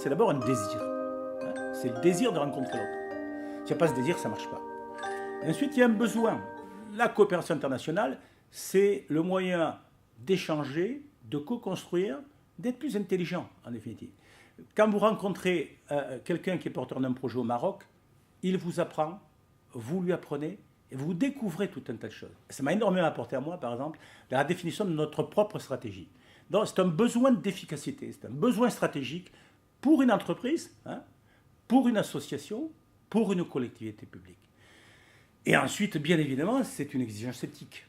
c'est d'abord un désir. C'est le désir de rencontrer l'autre. S'il n'y a pas ce désir, ça ne marche pas. Et ensuite, il y a un besoin. La coopération internationale, c'est le moyen d'échanger, de co-construire, d'être plus intelligent, en définitive. Quand vous rencontrez quelqu'un qui est porteur d'un projet au Maroc, il vous apprend, vous lui apprenez, et vous découvrez tout un tas de choses. Ça m'a énormément apporté à moi, par exemple, la définition de notre propre stratégie. Donc, c'est un besoin d'efficacité, c'est un besoin stratégique pour une entreprise, pour une association, pour une collectivité publique. Et ensuite, bien évidemment, c'est une exigence éthique.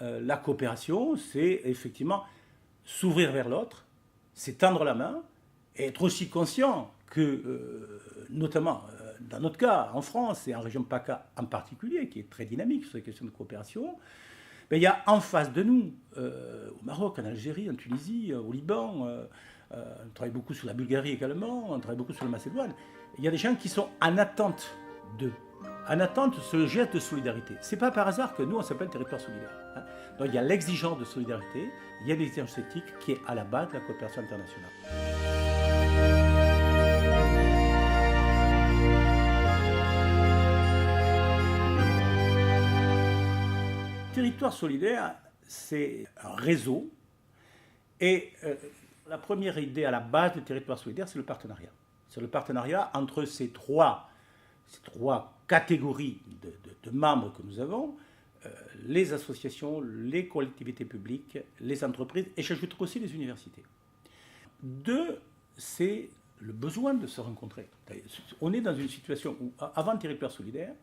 La coopération, c'est effectivement s'ouvrir vers l'autre, c'est tendre la main, et être aussi conscient que, notamment dans notre cas, en France et en région PACA en particulier, qui est très dynamique sur les questions de coopération, il y a en face de nous, au Maroc, en Algérie, en Tunisie, au Liban, on travaille beaucoup sur la Bulgarie également, on travaille beaucoup sur la Macédoine, il y a des gens qui sont en attente de ce geste de solidarité. Ce n'est pas par hasard que nous, on s'appelle territoire solidaire. Donc il y a l'exigence de solidarité, il y a l'exigence éthique qui est à la base de la coopération internationale. Territoire solidaire, c'est un réseau. Et la première idée à la base du territoire solidaire, c'est le partenariat. C'est le partenariat entre ces trois catégories de membres que nous avons, les associations, les collectivités publiques, les entreprises, et j'ajouterai aussi les universités. Deux, c'est le besoin de se rencontrer. On est dans une situation où, avant le territoire solidaire,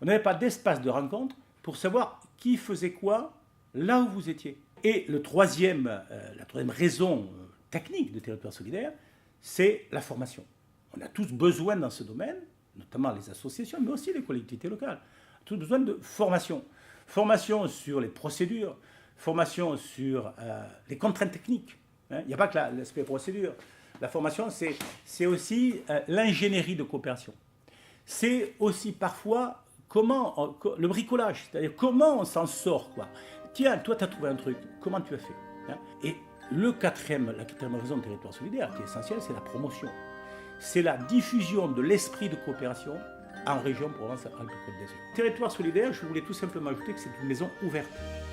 on n'avait pas d'espace de rencontre pour savoir qui faisait quoi là où vous étiez. Et la troisième raison technique du territoire solidaire, c'est la formation. On a tous besoin dans ce domaine, notamment les associations, mais aussi les collectivités locales, on a tous besoin de formation. Formation sur les procédures, formation sur les contraintes techniques. Il n'y a pas que l'aspect procédure. La formation, c'est aussi l'ingénierie de coopération. C'est aussi parfois le bricolage, c'est-à-dire comment on s'en sort, quoi. Tiens, toi, tu as trouvé un truc, comment tu as fait, Et la quatrième raison de territoire solidaire, qui est essentielle, c'est la promotion. C'est la diffusion de l'esprit de coopération en région Provence-Alpes-Côte d'Azur. Territoire solidaire, je voulais tout simplement ajouter que c'est une maison ouverte.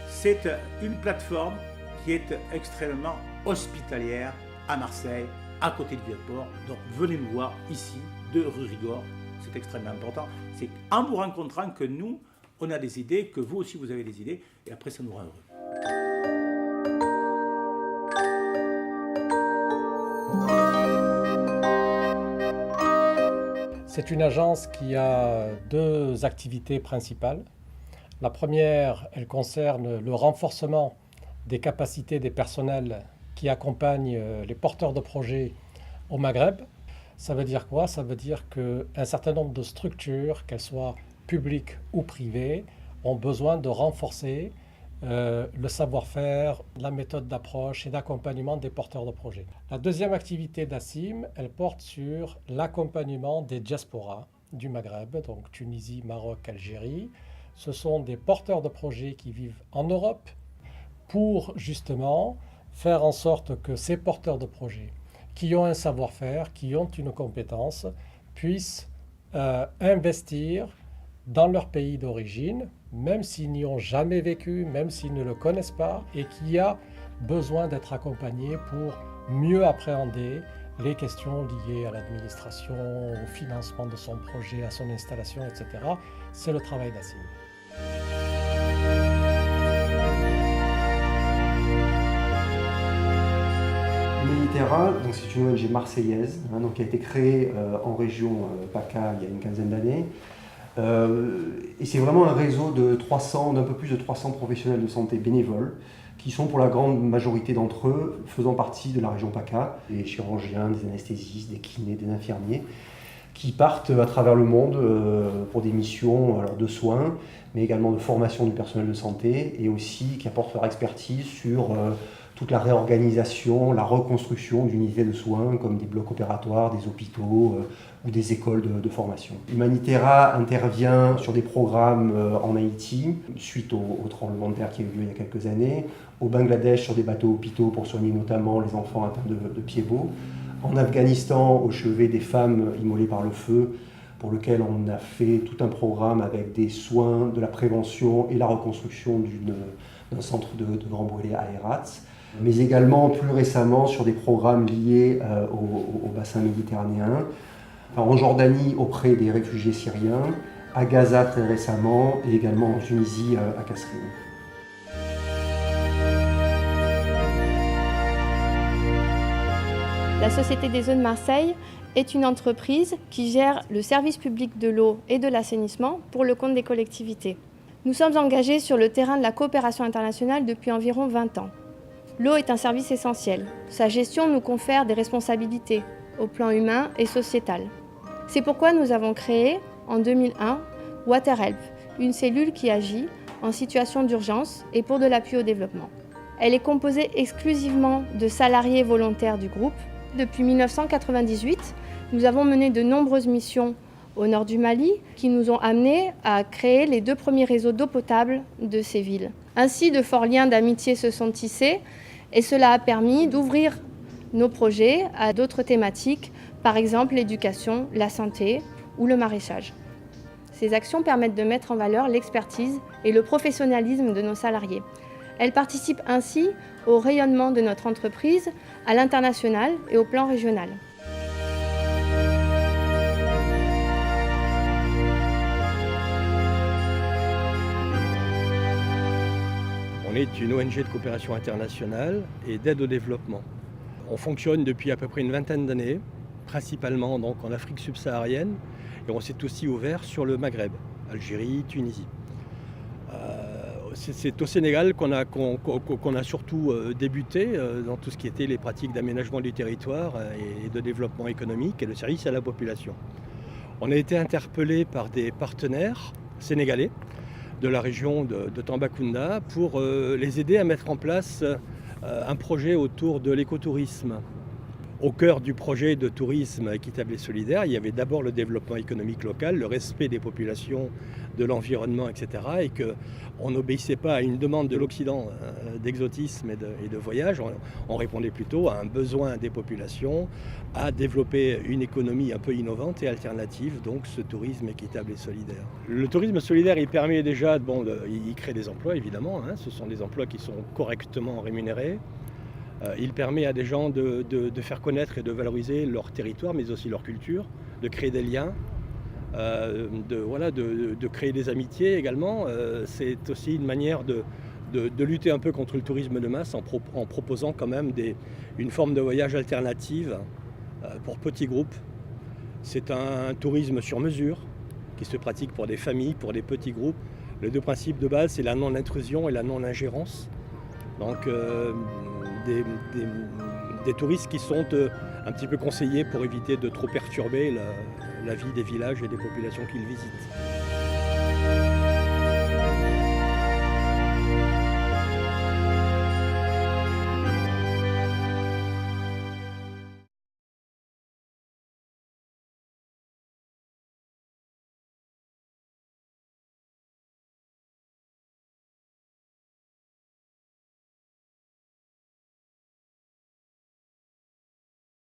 C'est une plateforme qui est extrêmement hospitalière à Marseille, à côté du Vieux-Port. Donc venez nous voir ici, de rue Rigord. C'est extrêmement important. C'est en vous rencontrant que nous, on a des idées, que vous aussi vous avez des idées, et après ça nous rend heureux. C'est une agence qui a deux activités principales. La première, elle concerne le renforcement des capacités des personnels qui accompagnent les porteurs de projets au Maghreb. Ça veut dire quoi? Ça veut dire qu'un certain nombre de structures, qu'elles soient publiques ou privées, ont besoin de renforcer le savoir-faire, la méthode d'approche et d'accompagnement des porteurs de projets. La deuxième activité d'ASIM, elle porte sur l'accompagnement des diasporas du Maghreb, donc Tunisie, Maroc, Algérie. Ce sont des porteurs de projets qui vivent en Europe pour justement faire en sorte que ces porteurs de projets qui ont un savoir-faire, qui ont une compétence, puissent investir dans leur pays d'origine, même s'ils n'y ont jamais vécu, même s'ils ne le connaissent pas, et qui a besoin d'être accompagnés pour mieux appréhender les questions liées à l'administration, au financement de son projet, à son installation, etc. C'est le travail d'ASIM. Humanitera, donc c'est une ONG marseillaise, donc qui a été créée en région PACA il y a une quinzaine d'années. Et c'est vraiment un réseau d'un peu plus de 300 professionnels de santé bénévoles qui sont pour la grande majorité d'entre eux faisant partie de la région PACA, des chirurgiens, des anesthésistes, des kinés, des infirmiers, qui partent à travers le monde pour des missions de soins, mais également de formation du personnel de santé, et aussi qui apportent leur expertise sur toute la réorganisation, la reconstruction d'unités de soins comme des blocs opératoires, des hôpitaux ou des écoles de formation. Humanitera intervient sur des programmes en Haïti, suite au tremblement de terre qui a eu lieu il y a quelques années, au Bangladesh sur des bateaux hôpitaux pour soigner notamment les enfants atteints de pieds-bots, En Afghanistan, au chevet des femmes immolées par le feu, pour lequel on a fait tout un programme avec des soins, de la prévention et la reconstruction d'un centre de grands brûlés à Herat, mais également plus récemment sur des programmes liés au bassin méditerranéen, en Jordanie auprès des réfugiés syriens, à Gaza très récemment et également en Tunisie à Kasserine. La Société des eaux de Marseille est une entreprise qui gère le service public de l'eau et de l'assainissement pour le compte des collectivités. Nous sommes engagés sur le terrain de la coopération internationale depuis environ 20 ans. L'eau est un service essentiel. Sa gestion nous confère des responsabilités au plan humain et sociétal. C'est pourquoi nous avons créé, en 2001, WaterHelp, une cellule qui agit en situation d'urgence et pour de l'appui au développement. Elle est composée exclusivement de salariés volontaires du groupe. Depuis 1998, nous avons mené de nombreuses missions au nord du Mali qui nous ont amenés à créer les 2 premiers réseaux d'eau potable de ces villes. Ainsi, de forts liens d'amitié se sont tissés et cela a permis d'ouvrir nos projets à d'autres thématiques, par exemple l'éducation, la santé ou le maraîchage. Ces actions permettent de mettre en valeur l'expertise et le professionnalisme de nos salariés. Elles participent ainsi au rayonnement de notre entreprise à l'international et au plan régional. On est une ONG de coopération internationale et d'aide au développement. On fonctionne depuis à peu près une vingtaine d'années, principalement donc en Afrique subsaharienne, et on s'est aussi ouvert sur le Maghreb, Algérie, Tunisie. C'est au Sénégal qu'on a surtout débuté dans tout ce qui était les pratiques d'aménagement du territoire et de développement économique et de service à la population. On a été interpellé par des partenaires sénégalais de la région de Tambacounda pour les aider à mettre en place un projet autour de l'écotourisme. Au cœur du projet de tourisme équitable et solidaire, il y avait d'abord le développement économique local, le respect des populations, de l'environnement, etc. Et qu'on n'obéissait pas à une demande de l'Occident d'exotisme et de voyage, on répondait plutôt à un besoin des populations à développer une économie un peu innovante et alternative, donc ce tourisme équitable et solidaire. Le tourisme solidaire, il permet déjà, il crée des emplois évidemment, ce sont des emplois qui sont correctement rémunérés. Il permet à des gens de faire connaître et de valoriser leur territoire, mais aussi leur culture, de créer des liens, de créer des amitiés également. C'est aussi une manière de lutter un peu contre le tourisme de masse en proposant quand même une forme de voyage alternative pour petits groupes. C'est un tourisme sur mesure qui se pratique pour des familles, pour des petits groupes. Les 2 principes de base, c'est la non-intrusion et la non-ingérence. Donc des touristes qui sont un petit peu conseillés pour éviter de trop perturber la vie des villages et des populations qu'ils visitent.